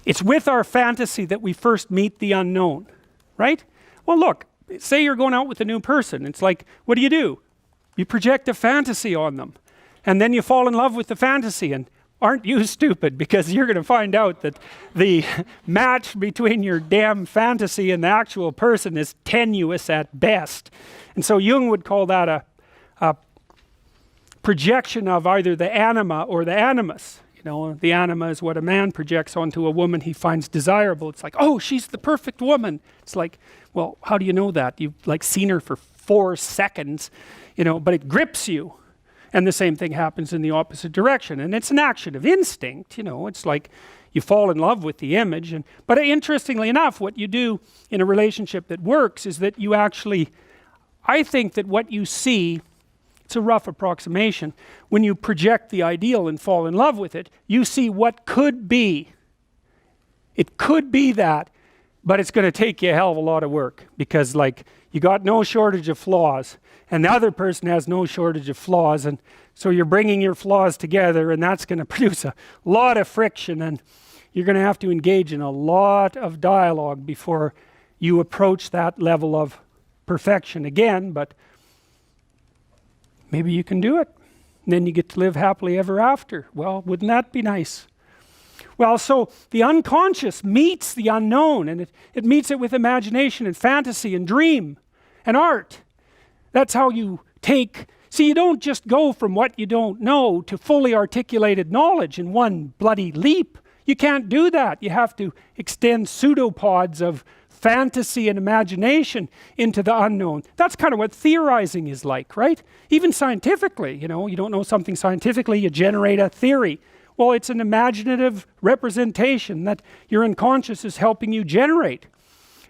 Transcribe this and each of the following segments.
It's with our fantasy that we first meet the unknown, right? Well, look, say you're going out with a new person. It's like, what do? You project a fantasy on them. And then you fall in love with the fantasy. And aren't you stupid? Because you're going to find out that the match between your damn fantasy and the actual person is tenuous at best. And so Jung would call that a projection of either the anima or the animus. You know, the anima is what a man projects onto a woman he finds desirable. It's like, oh, she's the perfect woman. It's like, well, how do you know that? You've like seen her for 4 seconds, you know, but it grips you. And the same thing happens in the opposite direction. And it's an action of instinct, you know. It's like you fall in love with the image. But interestingly enough, what you do in a relationship that works is that you actually, I think that what you see, it's a rough approximation, when you project the ideal and fall in love with it, you see what could be. It could be that, but it's going to take you a hell of a lot of work, because like you got no shortage of flaws and the other person has no shortage of flaws, and so you're bringing your flaws together, and that's going to produce a lot of friction, and you're going to have to engage in a lot of dialogue before you approach that level of perfection again. But maybe you can do it, and then you get to live happily ever after. Well, wouldn't that be nice? Well, so the unconscious meets the unknown, and it meets it with imagination and fantasy and dream and art. That's how you take, see, you don't just go from what you don't know to fully articulated knowledge in one bloody leap. You can't do that. You have to extend pseudopods of fantasy and imagination into the unknown. That's kind of what theorizing is like, right? Even scientifically, you know, you don't know something scientifically, you generate a theory. Well, it's an imaginative representation that your unconscious is helping you generate.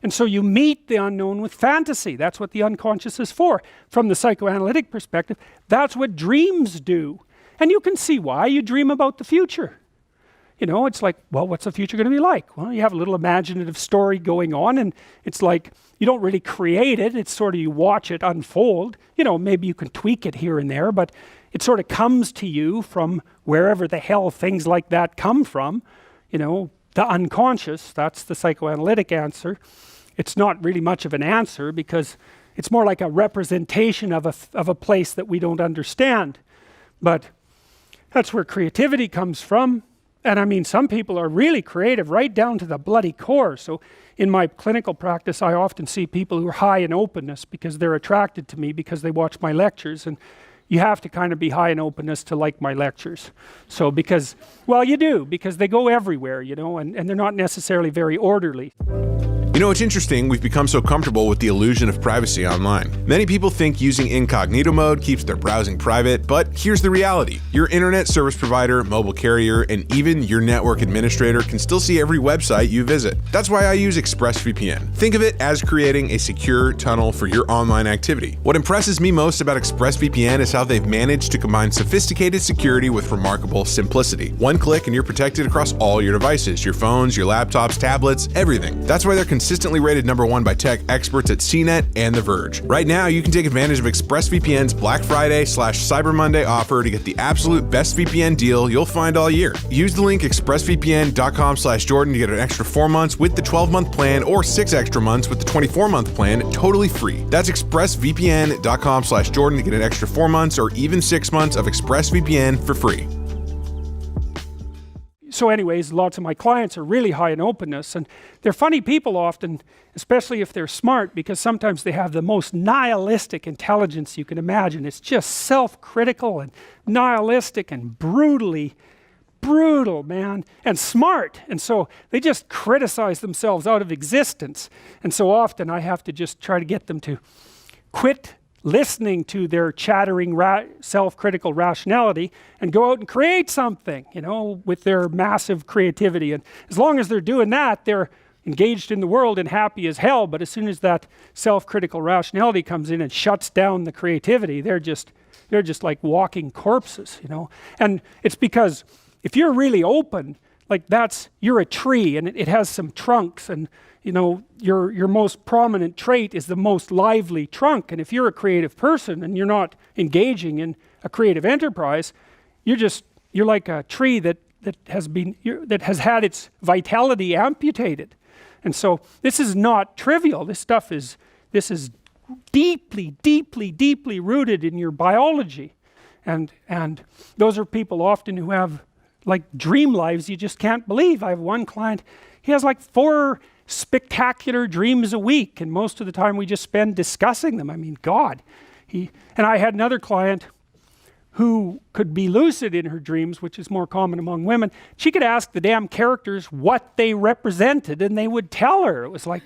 And so you meet the unknown with fantasy. That's what the unconscious is for. From the psychoanalytic perspective, that's what dreams do. And you can see why. You dream about the future. You know, it's like, well, what's the future going to be like? Well, you have a little imaginative story going on, and it's like, you don't really create it. It's sort of, you watch it unfold. You know, maybe you can tweak it here and there, but it sort of comes to you from wherever the hell things like that come from. You know, the unconscious, that's the psychoanalytic answer. It's not really much of an answer, because it's more like a representation of a place that we don't understand. But that's where creativity comes from. And I mean, some people are really creative right down to the bloody core. So in my clinical practice, I often see people who are high in openness because they're attracted to me because they watch my lectures. And you have to kind of be high in openness to like my lectures. So because, well, you do, because they go everywhere, you know, and they're not necessarily very orderly. You know, it's interesting, we've become so comfortable with the illusion of privacy online. Many people think using incognito mode keeps their browsing private, but here's the reality. Your internet service provider, mobile carrier, and even your network administrator can still see every website you visit. That's why I use ExpressVPN. Think of it as creating a secure tunnel for your online activity. What impresses me most about ExpressVPN is how they've managed to combine sophisticated security with remarkable simplicity. One click and you're protected across all your devices, your phones, your laptops, tablets, everything. That's why they're consistently rated #1 by tech experts at CNET and The Verge. Right now, you can take advantage of ExpressVPN's Black Friday/Cyber Monday offer to get the absolute best VPN deal you'll find all year. Use the link expressvpn.com/Jordan to get an extra 4 months with the 12-month plan, or 6 extra months with the 24-month plan, totally free. That's expressvpn.com/Jordan to get an extra 4 months or even 6 months of ExpressVPN for free. So anyways, lots of my clients are really high in openness, and they're funny people often, especially if they're smart, because sometimes they have the most nihilistic intelligence you can imagine. It's just self-critical and nihilistic and brutally brutal, man, and smart. And so they just criticize themselves out of existence. And so often I have to just try to get them to quit listening to their chattering self-critical rationality and go out and create something, you know, with their massive creativity. And as long as they're doing that, they're engaged in the world and happy as hell. But as soon as that self-critical rationality comes in and shuts down the creativity, they're just like walking corpses, you know. And it's because if you're really open, like you're a tree, and it has some trunks, and you know, your most prominent trait is the most lively trunk. And if you're a creative person and you're not engaging in a creative enterprise, you're like a tree that that has had its vitality amputated. And so this is not trivial. This is deeply, deeply, deeply rooted in your biology. And those are people often who have like dream lives you just can't believe. I have one client, he has like 4 spectacular dreams a week, and most of the time we just spend discussing them. I mean, God. And I had another client who could be lucid in her dreams, which is more common among women. She could ask the damn characters what they represented, and they would tell her. It was like,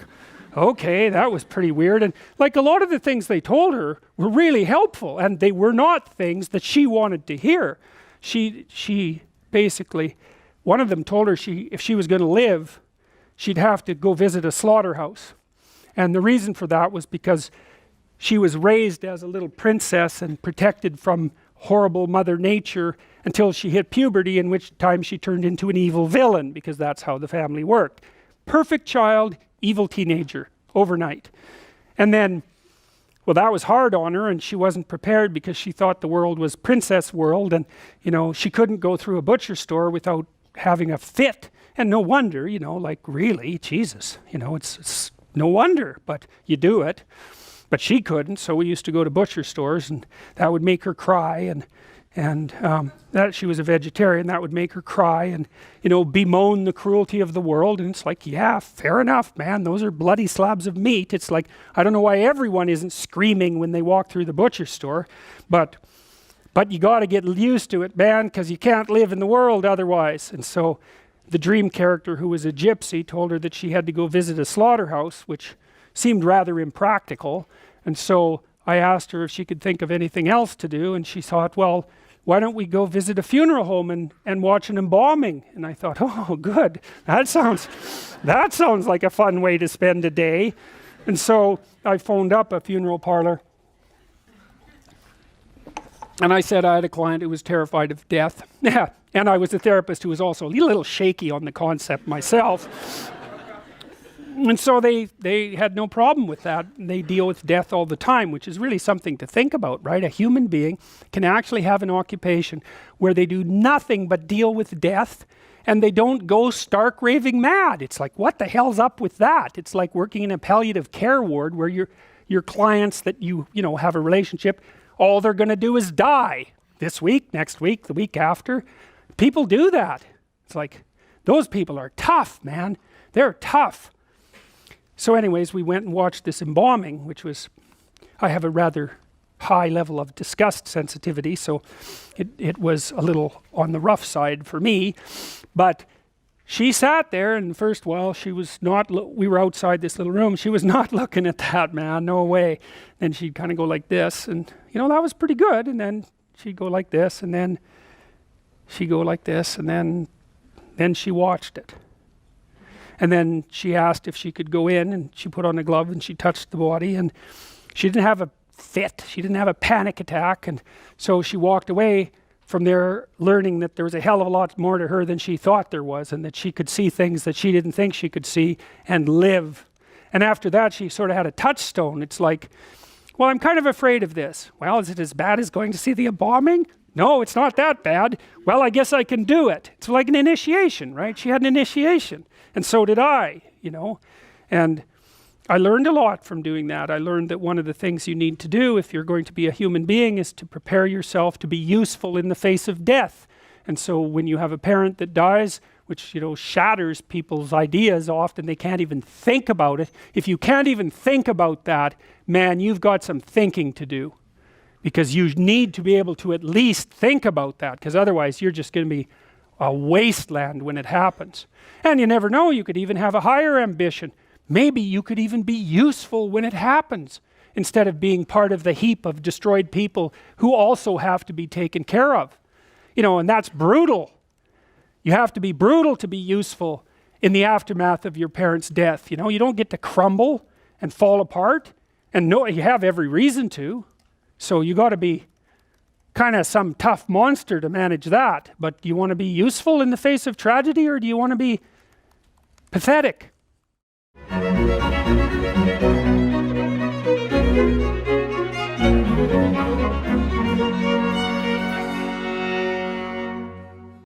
okay, that was pretty weird. And like a lot of the things they told her were really helpful, and they were not things that she wanted to hear. She basically, one of them told her if she was going to live, she'd have to go visit a slaughterhouse. And the reason for that was because she was raised as a little princess and protected from horrible Mother Nature until she hit puberty, in which time she turned into an evil villain, because that's how the family worked. Perfect child, evil teenager, overnight. And then, well, that was hard on her, and she wasn't prepared because she thought the world was princess world, and, you know, she couldn't go through a butcher store without having a fit. And no wonder, you know, like, really, Jesus, you know, it's no wonder, but you do it. But she couldn't, so we used to go to butcher stores, and that would make her cry, and that she was a vegetarian, that would make her cry, and, you know, bemoan the cruelty of the world. And it's like, yeah, fair enough, man, those are bloody slabs of meat. It's like, I don't know why everyone isn't screaming when they walk through the butcher store, but you got to get used to it, man, because you can't live in the world otherwise. And so the dream character, who was a gypsy, told her that she had to go visit a slaughterhouse, which seemed rather impractical. And so I asked her if she could think of anything else to do, and she thought, well, why don't we go visit a funeral home and watch an embalming? And I thought, oh, good. That sounds like a fun way to spend a day. And so I phoned up a funeral parlor, and I said I had a client who was terrified of death. Yeah, and I was a therapist who was also a little shaky on the concept myself. And so they had no problem with that. They deal with death all the time, which is really something to think about, right? A human being can actually have an occupation where they do nothing but deal with death, and they don't go stark raving mad. It's like, what the hell's up with that? It's like working in a palliative care ward where your clients that you know have a relationship, all they're going to do is die this week, next week, the week after. People do that. It's like, those people are tough, man. They're tough. So anyways, we went and watched this embalming, which was, I have a rather high level of disgust sensitivity, so it was a little on the rough side for me. But she sat there, and first while she was not, we were outside this little room, she was not looking at that, man, no way. Then she'd kind of go like this, and you know, that was pretty good. And then she'd go like this, and then she'd go like this, and then she watched it. And then she asked if she could go in, and she put on a glove and she touched the body, and she didn't have a fit, she didn't have a panic attack. And so she walked away from there learning that there was a hell of a lot more to her than she thought there was, and that she could see things that she didn't think she could see and live. And after that, she sort of had a touchstone. It's like, well, I'm kind of afraid of this. Well, is it as bad as going to see the embalming? No, it's not that bad. Well, I guess I can do it. It's like an initiation, right? She had an initiation. And so did I, you know. And I learned a lot from doing that. I learned that one of the things you need to do if you're going to be a human being is to prepare yourself to be useful in the face of death. And so when you have a parent that dies, which, you know, shatters people's ideas, often they can't even think about it. If you can't even think about that, man, you've got some thinking to do. Because you need to be able to at least think about that, because otherwise you're just going to be a wasteland when it happens. And you never know, you could even have a higher ambition. Maybe you could even be useful when it happens, instead of being part of the heap of destroyed people who also have to be taken care of. You know, and that's brutal. You have to be brutal to be useful in the aftermath of your parents' death. You know, you don't get to crumble and fall apart, and no, you have every reason to. So you got to be kind of some tough monster to manage that. But do you want to be useful in the face of tragedy, or do you want to be pathetic?